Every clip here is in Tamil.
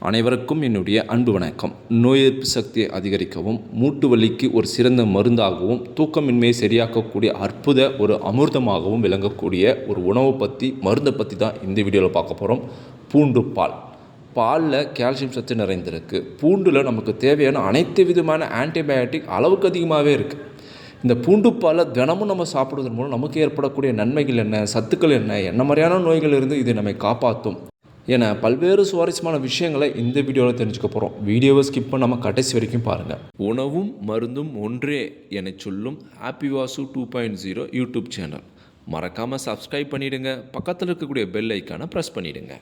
அனைவருக்கும் என்னுடைய அன்பு வணக்கம். நோய் எதிர்ப்பு சக்தியை அதிகரிக்கவும், மூட்டு வலிக்கு ஒரு சிறந்த மருந்தாகவும், தூக்கமின்மையை சரியாக்கக்கூடிய அற்புத ஒரு அமிர்தமாகவும் விளங்கக்கூடிய ஒரு உணவை பற்றி, மருந்தை பற்றி தான் இந்த வீடியோவில் பார்க்க போகிறோம். பூண்டு பால். பாலில் கால்சியம் சத்து நிறைந்திருக்கு. பூண்டில் நமக்கு தேவையான அனைத்து விதமான ஆன்டிபயோட்டிக் அளவுக்கு அதிகமாகவே இருக்குது. இந்த பூண்டு பாலை தினமும் நம்ம சாப்பிடுவதன் மூலம் நமக்கு ஏற்படக்கூடிய நன்மைகள் என்ன, சத்துக்கள் என்ன மாதிரியான நோய்கள் இருந்து இது நம்மை காப்பாற்றும் என பல்வேறு சுவாரஸ்யமான விஷயங்களை இந்த வீடியோவில் தெரிஞ்சுக்க போகிறோம். வீடியோவை ஸ்கிப் பண்ணாமல் கடைசி வரைக்கும் பாருங்கள். உணவும் மருந்தும் ஒன்றே என சொல்லும் ஹாப்பி வாசு 2.0 யூடியூப் சேனல் மறக்காமல் சப்ஸ்கிரைப் பண்ணிவிடுங்க. பக்கத்தில் இருக்கக்கூடிய பெல் ஐக்கானை ப்ரெஸ் பண்ணிவிடுங்க.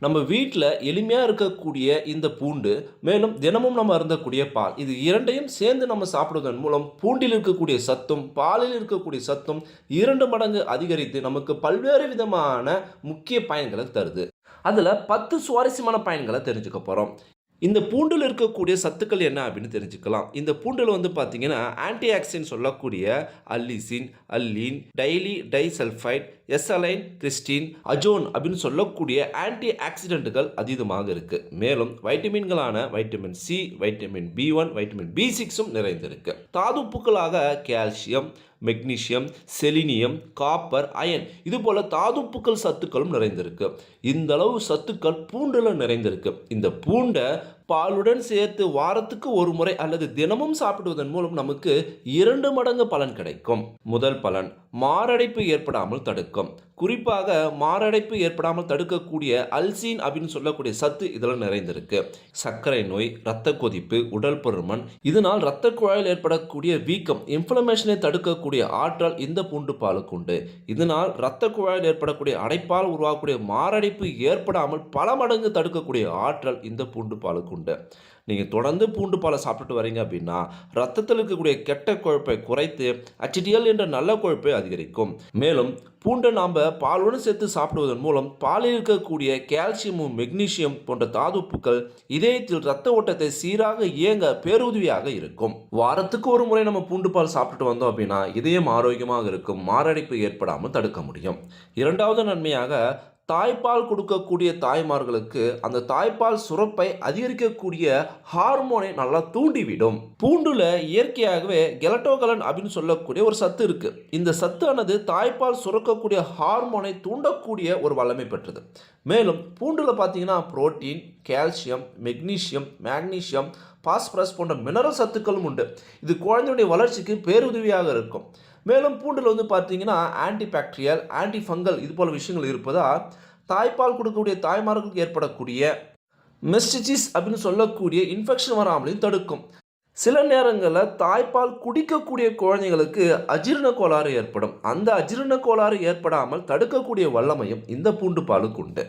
நம்ம வீட்டில் எளிமையாக இருக்கக்கூடிய இந்த பூண்டு, மேலும் தினமும் நம்ம அருந்தக்கூடிய பால், இது இரண்டையும் சேர்ந்து நம்ம சாப்பிடுவதன் மூலம் பூண்டில் இருக்கக்கூடிய சத்தும் பாலில் இருக்கக்கூடிய சத்தும் 2 மடங்கு அதிகரித்து நமக்கு பல்வேறு விதமான முக்கிய பயன்களை தருது. அதில் 10 சுவாரஸ்யமான பயன்களை தெரிஞ்சுக்க போகிறோம். இந்த பூண்டில் இருக்கக்கூடிய சத்துக்கள் என்ன அப்படின்னு தெரிஞ்சுக்கலாம். இந்த பூண்டில் பார்த்தீங்கன்னா ஆன்டி ஆக்சிடென்ட் சொல்லக்கூடிய அல்லிசின், அல்லீன், டைலி டைசல்ஃபைட், எசலைன், கிறிஸ்டின், அஜோன் அப்படின்னு சொல்லக்கூடிய ஆன்டி ஆக்சிடென்ட்டுகள் அதீதமாக இருக்குது. மேலும் வைட்டமின்களான vitamin C, vitamin B1, vitamin B6 நிறைந்திருக்கு. தாதுப்புக்களாக calcium, magnesium, selenium, copper, iron இது போல தாதுப்புக்கள் சத்துக்களும் நிறைந்திருக்கு. இந்த அளவு சத்துக்கள் பூண்டில் நிறைந்திருக்கு. இந்த பூண்டை பாலுடன் சேர்த்து வாரத்துக்கு ஒரு முறை அல்லது தினமும் சாப்பிடுவதன் மூலம் நமக்கு 2 மடங்கு பலன் கிடைக்கும். முதல் பலன், மாரடைப்பு ஏற்படாமல் தடுக்கும். குறிப்பாக மாரடைப்பு ஏற்படாமல் தடுக்கக்கூடிய அல்சீன் அப்படின்னு சொல்லக்கூடிய சத்து இதில் நிறைந்திருக்கு. சர்க்கரை நோய், இரத்த கொதிப்பு, உடல் பருமன், இதனால் இரத்த குழாயில் ஏற்படக்கூடிய வீக்கம், இன்ஃப்ளமேஷனை தடுக்கக்கூடிய ஆற்றல் இந்த பூண்டு பாலுக்கு உண்டு. இதனால் இரத்த குழாயில் ஏற்படக்கூடிய அடைப்பால் உருவாகக்கூடிய மாரடைப்பு ஏற்படாமல் பல மடங்கு தடுக்கக்கூடிய ஆற்றல் இந்த பூண்டு பாலுக்கு உண்டு. நீங்கள் தொடர்ந்து பூண்டு பாலை சாப்பிட்டு வரீங்க அப்படின்னா ரத்தத்தில் இருக்கக்கூடிய கெட்ட கொழுப்பை குறைத்து HDL என்ற நல்ல கொழுப்பை அதிகரிக்கும். மேலும் பூண்டை நாம் பாலுடன் சேர்த்து சாப்பிடுவதன் மூலம் பாலில் இருக்கக்கூடிய கால்சியமும் மெக்னீசியம் போன்ற தாதுப்புக்கள் இதயத்தில் இரத்த ஓட்டத்தை சீராக இயங்க பேருதவியாக இருக்கும். வாரத்துக்கு ஒரு முறை நம்ம பூண்டு பால் சாப்பிட்டு வந்தோம் அப்படின்னா இதயம் ஆரோக்கியமாக இருக்கும், மாரடைப்பு ஏற்படாமல் தடுக்க முடியும். இரண்டாவது நன்மையாக, தாய்ப்பால் கொடுக்கக்கூடிய தாய்மார்களுக்கு அந்த தாய்ப்பால் சுரப்பை அதிகரிக்கக்கூடிய ஹார்மோனை நல்லா தூண்டிவிடும். பூண்டுல இயற்கையாகவே கெலட்டோகலன் அப்படின்னு சொல்லக்கூடிய ஒரு சத்து இருக்கு. இந்த சத்தானது தாய்ப்பால் சுரக்கக்கூடிய ஹார்மோனை தூண்டக்கூடிய ஒரு வல்லமை பெற்றது. மேலும் பூண்டுல பார்த்தீங்கன்னா protein, calcium, magnesium, magnesium, phosphorus போன்ற மினரல் சத்துக்களும் உண்டு. இது குழந்தையுடைய வளர்ச்சிக்கு பேருதவியாக இருக்கும். மேலும் பூண்டில் பார்த்தீங்கன்னா ஆன்டிபாக்டீரியல், ஆன்டி ஃபங்கல் இது போல விஷயங்கள் இருப்பதால் தாய்ப்பால் கொடுக்கக்கூடிய தாய்மார்களுக்கு ஏற்படக்கூடிய மெஸ்டிசிஸ் அப்படின்னு சொல்லக்கூடிய இன்ஃபெக்ஷன் வராமலையும் தடுக்கும். சில நேரங்களில் தாய்ப்பால் குடிக்கக்கூடிய குழந்தைகளுக்கு அஜீரண கோளாறு ஏற்படும். அந்த அஜீரண கோளாறு ஏற்படாமல் தடுக்கக்கூடிய வல்லமையும் இந்த பூண்டு பாலுக்கு உண்டு.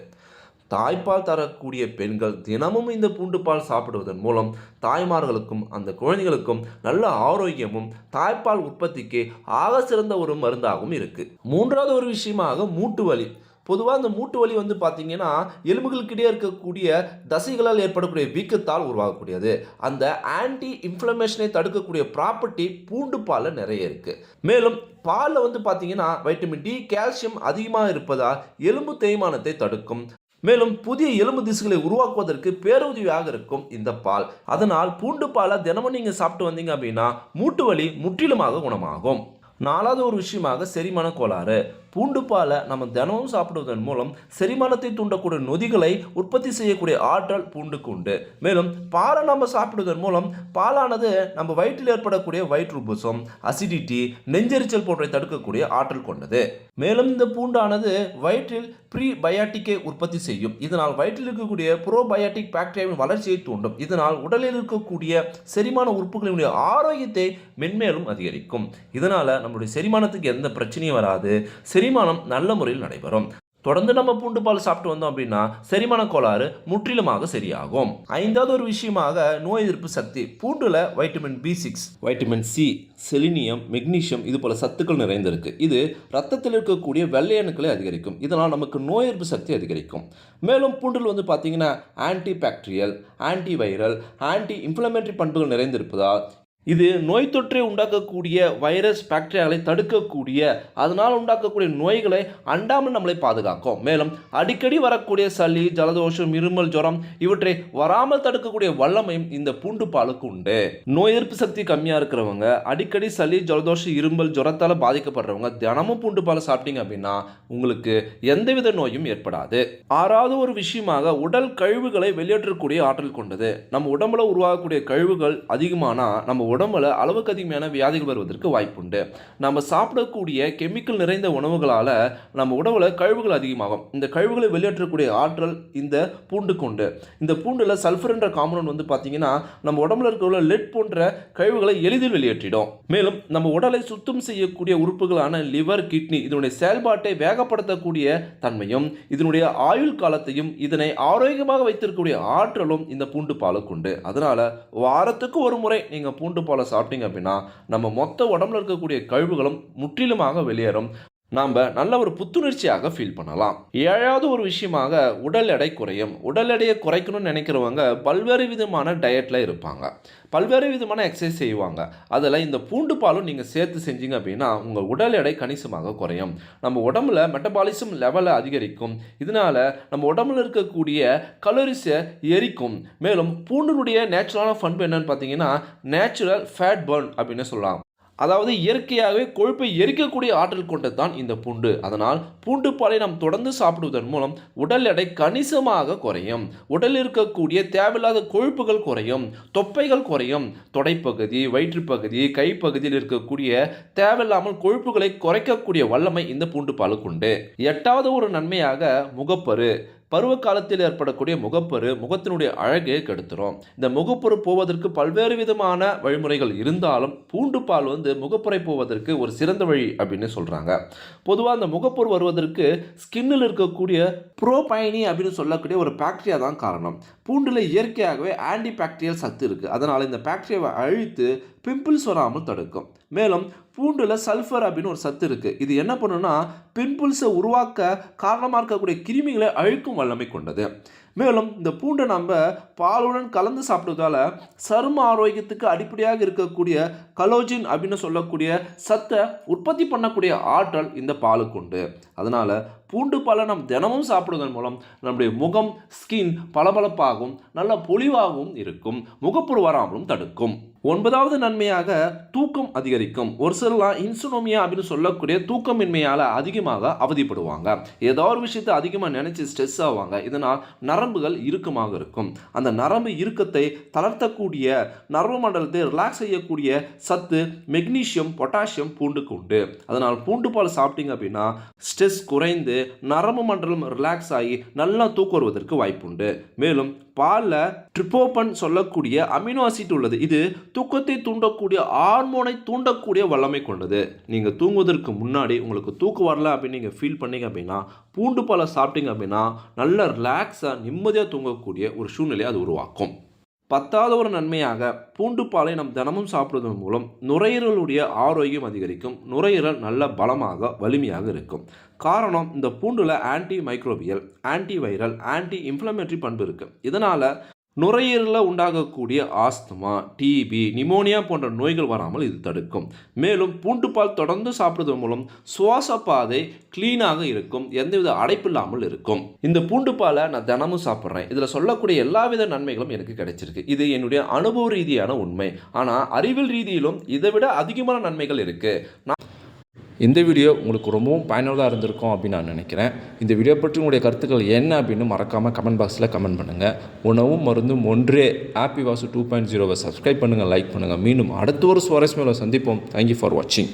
தாய்ப்பால் தரக்கூடிய பெண்கள் தினமும் இந்த பூண்டு பால் சாப்பிடுவதன் மூலம் தாய்மார்களுக்கும் அந்த குழந்தைகளுக்கும் நல்ல ஆரோக்கியமும் தாய்ப்பால் உற்பத்திக்கு ஆக சிறந்த ஒரு மருந்தாகவும் இருக்குது. மூன்றாவது ஒரு விஷயமாக மூட்டு வலி. பொதுவாக இந்த மூட்டு வலி பார்த்தீங்கன்னா எலும்புகளுக்கிடையே இருக்கக்கூடிய தசைகளால் ஏற்படக்கூடிய வீக்கத்தால் உருவாகக்கூடியது. அந்த ஆன்டி இன்ஃப்ளமேஷனை தடுக்கக்கூடிய ப்ராப்பர்ட்டி பூண்டு பாலில் நிறைய இருக்குது. மேலும் பாலில் பார்த்தீங்கன்னா வைட்டமின் டி, கால்சியம் அதிகமாக இருப்பதால் எலும்பு தேய்மானத்தை தடுக்கும். மேலும் புதிய எலும்பு திசுகளை உருவாக்குவதற்கு பேருதவியாக இருக்கும் இந்த பால். அதனால் பூண்டு பாலை தினமும் நீங்கள் சாப்பிட்டு வந்தீங்க அப்படின்னா மூட்டு வலி முற்றிலுமாக குணமாகும். நாலாவது ஒரு விஷயமாக செரிமான கோளாறு. பூண்டு பாலை நம்ம தினமும் சாப்பிடுவதன் மூலம் செரிமானத்தை தூண்டக்கூடிய நொதிகளை உற்பத்தி செய்யக்கூடிய ஆற்றல் பூண்டுக்கு உண்டு. மேலும் பாலை நம்ம சாப்பிடுவதன் மூலம் பாலானது நம்ம வயிற்றில் ஏற்படக்கூடிய வயிற்றுப்புசம், அசிடிட்டி, நெஞ்செரிச்சல் போன்றவை தடுக்கக்கூடிய ஆற்றல் கொண்டது. மேலும் இந்த பூண்டானது வயிற்றில் ப்ரீபயாட்டிக்கை உற்பத்தி செய்யும். இதனால் வயிற்றில் இருக்கக்கூடிய ப்ரோபயாட்டிக் பாக்டீரியாவின் வளர்ச்சியை தூண்டும். இதனால் உடலில் இருக்கக்கூடிய செரிமான உறுப்புகளினுடைய ஆரோக்கியத்தை மென்மேலும் அதிகரிக்கும். இதனால் நம்மளுடைய செரிமானத்துக்கு எந்த பிரச்சனையும் வராது, செரிமானம் நல்ல முறையில் நடைபெறும். தொடர்ந்து நம்ம பூண்டு பால் சாப்பிட்டு வந்தோம் அப்படின்னா செரிமான கோளாறு முற்றிலுமாக சரியாகும். ஐந்தாவது ஒரு விஷயமாக நோய் எதிர்ப்பு சக்தி. பூண்டுல vitamin B6, vitamin C, selenium, magnesium இது போல சத்துக்கள் நிறைந்திருக்கு. இது ரத்தத்தில் இருக்கக்கூடிய வெள்ளை அணுக்களை அதிகரிக்கும். இதனால் நமக்கு நோய் எதிர்ப்பு சக்தி அதிகரிக்கும். மேலும் பூண்டில் பார்த்தீங்கன்னா anti bacterial, anti viral, anti inflammatory பண்புகள் நிறைந்திருப்பதால் இது நோய் தொற்றை உண்டாக்கக்கூடிய வைரஸ் பாக்டீரியாக்களை தடுக்கக்கூடிய, அதனால் உண்டாக்கக்கூடிய நோய்களை அண்டாமல் நம்மளை பாதுகாக்கும். மேலும் அடிக்கடி வரக்கூடிய சளி, ஜலதோஷம், இருமல், ஜுரம் இவற்றை வராமல் தடுக்கக்கூடிய வல்லமையும் இந்த பூண்டு பாலுக்கு உண்டு. நோய் எதிர்ப்பு சக்தி கம்மியாக இருக்கிறவங்க, அடிக்கடி சளி, ஜலதோஷம், இருமல், ஜுரத்தால் பாதிக்கப்படுறவங்க தினமும் பூண்டு பால் சாப்பிட்டீங்க அப்படின்னா உங்களுக்கு எந்தவித நோயும் ஏற்படாது. ஆறாவது ஒரு விஷயமாக உடல் கழிவுகளை வெளியேற்றக்கூடிய ஆற்றல் கொண்டது. நம்ம உடம்புல உருவாகக்கூடிய கழிவுகள் அதிகமானா நம்ம உடம்புல அளவுக்கு அதிகமான வியாதிகள் வருவதற்கு வாய்ப்புண்டு. நம்ம சாப்பிடக்கூடிய கெமிக்கல் நிறைந்த உணவுகளால் நம்ம உடம்புல கழிவுகள் அதிகமாகும். இந்த கழிவுகளை வெளியேற்றக்கூடிய ஆற்றல் இந்த பூண்டுக்கு உண்டு. இந்த பூண்டில் சல்ஃபர் என்ற காம்பவுண்ட் வந்து பார்த்தீங்கன்னா நம்ம உடம்புல இருக்கிற லெட் போன்ற கழிவுகளை எளிதில் வெளியேற்றிடும். மேலும் நம்ம உடலை சுத்தம் செய்யக்கூடிய உறுப்புகளான லிவர், கிட்னி இதனுடைய செயல்பாட்டை வேகப்படுத்தக்கூடிய தன்மையும் இதனுடைய ஆயுள் காலத்தையும் இதனை ஆரோக்கியமாக வைத்திருக்கக்கூடிய ஆற்றலும் இந்த பூண்டு பாலுக்கு உண்டு. அதனால வாரத்துக்கு ஒரு முறை நீங்கள் பூண்டு பாலை சாப்பிட்டீங்க அப்படின்னா நம்ம மொத்த உடம்புல இருக்கக்கூடிய கழிவுகளும் முற்றிலுமாக வெளியேறும். நாம் நல்ல ஒரு புத்துணர்ச்சியாக ஃபீல் பண்ணலாம். ஏழாவது ஒரு விஷயமாக உடல் எடை குறையும். உடல் எடையை குறைக்கணும்னு நினைக்கிறவங்க பல்வேறு விதமான டயட்டில் இருப்பாங்க, பல்வேறு விதமான எக்ஸசைஸ் செய்வாங்க. அதில் இந்த பூண்டு பாலும் நீங்கள் சேர்த்து செஞ்சீங்க அப்படின்னா உங்கள் உடல் எடை கணிசமாக குறையும். நம்ம உடம்புல மெட்டபாலிசம் லெவலை அதிகரிக்கும். இதனால் நம்ம உடம்புல இருக்கக்கூடிய கலோரிஸை எரிக்கும். மேலும் பூண்டினுடைய நேச்சுரலான பண்பு என்னன்னு பார்த்தீங்கன்னா நேச்சுரல் ஃபேட் பர்ன் அப்படின்னு சொல்லலாம். அதாவது இயற்கையாகவே கொழுப்பை எரிக்கக்கூடிய ஆற்றல் கொண்டது தான் இந்த பூண்டு. அதனால் பூண்டு பாலை நாம் தொடர்ந்து சாப்பிடுவதன் மூலம் உடல் எடை கணிசமாக குறையும். உடலில் இருக்கக்கூடிய தேவையில்லாத கொழுப்புகள் குறையும், தொப்பைகள் குறையும். தொடைப்பகுதி, வயிற்றுப்பகுதி, கைப்பகுதியில் இருக்கக்கூடிய தேவையில்லாமல் கொழுப்புகளை குறைக்கக்கூடிய வல்லமை இந்த பூண்டு பாலுக்கு உண்டு. எட்டாவது ஒரு நன்மையாக முகப்பரு. பருவ காலத்தில் ஏற்படக்கூடிய முகப்பரு முகத்தினுடைய அழகை கெடுத்துரும். இந்த முகப்பரு போவதற்கு பல்வேறு விதமான வழிமுறைகள் இருந்தாலும் பூண்டு பால் முகப்பரை போவதற்கு ஒரு சிறந்த வழி அப்படின்னு சொல்கிறாங்க. பொதுவாக அந்த முகப்பரு வருவதற்கு ஸ்கின்னில் இருக்கக்கூடிய புரோபைனி அப்படின்னு சொல்லக்கூடிய ஒரு பாக்டீரியா தான் காரணம். பூண்டில் இயற்கையாகவே ஆன்டி பாக்டீரியல் சத்து இருக்குது. அதனால் இந்த பாக்டீரியாவை அழித்து பிம்பிள்ஸ் வராமல் தடுக்கும். மேலும் பூண்டில் சல்ஃபர் அப்படின்னு ஒரு சத்து இருக்குது. இது என்ன பண்ணுன்னா பிம்பிள்ஸை உருவாக்க காரணமாக இருக்கக்கூடிய கிருமிகளை அழிக்கும் வல்லமை கொண்டது. மேலும் இந்த பூண்டை நம்ம பாலுடன் கலந்து சாப்பிடுவதால சரும ஆரோக்கியத்துக்கு அடிப்படையாக இருக்கக்கூடிய கலோஜின் அப்படின்னு சொல்லக்கூடிய சத்தை உற்பத்தி பண்ணக்கூடிய ஆற்றல் இந்த பாலுக்கு உண்டு. அதனால் பூண்டு பாலை நாம் தினமும் சாப்பிடுவதன் மூலம் நம்முடைய முகம், ஸ்கின் பளபளப்பாகவும் நல்ல பொலிவாகவும் இருக்கும், முகப்பரு வராமலும் தடுக்கும். ஒன்பதாவது நன்மையாக தூக்கம் அதிகரிக்கும். ஒரு சிலர்லாம் இன்சுனோமியா அப்படின்னு சொல்லக்கூடிய தூக்கமின்மையால் அதிகமாக அவதிப்படுவாங்க. ஏதோ ஒரு விஷயத்தை அதிகமாக நினச்சி ஸ்ட்ரெஸ் ஆவாங்க. இதனால் நரம்புகள் இறுக்கமாக இருக்கும். அந்த நரம்பு இறுக்கத்தை தளர்த்தக்கூடிய, நரம்பு மண்டலத்தை ரிலாக்ஸ் செய்யக்கூடிய சத்து மெக்னீசியம், பொட்டாசியம் பூண்டுக்கு உண்டு. அதனால் பூண்டு பால் சாப்பிட்டீங்க அப்படின்னா ஸ்ட்ரெஸ் குறைந்து நரம்பு மண்டலம் ரிலாக்ஸ் ஆகி நல்லா தூக்கம் வருவதற்கு வாய்ப்புண்டு. மேலும் பாலில் ட்ரிப்டோபன் சொல்லக்கூடிய அமினோ ஆசிட் உள்ளது. இது தூக்கத்தை தூண்டக்கூடிய, ஹார்மோனை தூண்டக்கூடிய வல்லமை கொண்டது. நீங்கள் தூங்குவதற்கு முன்னாடி உங்களுக்கு தூக்கம் வரல அப்படின்னு நீங்கள் ஃபீல் பண்ணீங்க அப்படின்னா பூண்டு பாலை சாப்பிட்டீங்க அப்படின்னா நல்ல ரிலாக்ஸாக நிம்மதியாக தூங்கக்கூடிய ஒரு சூழ்நிலையை அது உருவாக்கும். பத்தாவது ஒரு நன்மையாக பூண்டு பாலை நம் தினமும் சாப்பிடுவதன் மூலம் நுரையீரலுடைய ஆரோக்கியம் அதிகரிக்கும். நுரையீரல் நல்ல பலமாக வலிமையாக இருக்கும். காரணம் இந்த பூண்டில் anti microbial, anti viral, anti inflammatory பண்பு இருக்குது. இதனால் நுரையீரலில் உண்டாகக்கூடிய ஆஸ்துமா, டிபி, நிமோனியா போன்ற நோய்கள் வராமல் இது தடுக்கும். மேலும் பூண்டு பால் தொடர்ந்து சாப்பிடுவதன் மூலம் சுவாச பாதை கிளீனாக இருக்கும், எந்தவித அடைப்பில்லாமல் இருக்கும். இந்த பூண்டு பாலை நான் தினமும் சாப்பிட்றேன். இதில் சொல்லக்கூடிய எல்லா வித நன்மைகளும் எனக்கு கிடைச்சிருக்கு. இது என்னுடைய அனுபவ ரீதியான உண்மை. ஆனால் அறிவியல் ரீதியிலும் இதை விட அதிகமான நன்மைகள் இருக்குது. இந்த வீடியோ உங்களுக்கு ரொம்பவும் பயனுள்ளதாக இருந்திருக்கும் அப்படின்னு நான் நினைக்கிறேன். இந்த வீடியோ பற்றி உங்களுடைய கருத்துக்கள் என்ன அப்படின்னு மறக்காமல் கமெண்ட் பாக்ஸில் கமெண்ட் பண்ணுங்கள். உணவும் மருந்தும் ஒன்றே ஹாப்பி வாசு 2.0 சப்ஸ்கிரைப் பண்ணுங்கள், லைக் பண்ணுங்கள். மீண்டும் அடுத்த ஒரு சுவாரஸ்யமாக சந்திப்போம். தேங்க்யூ ஃபார் வாட்சிங்.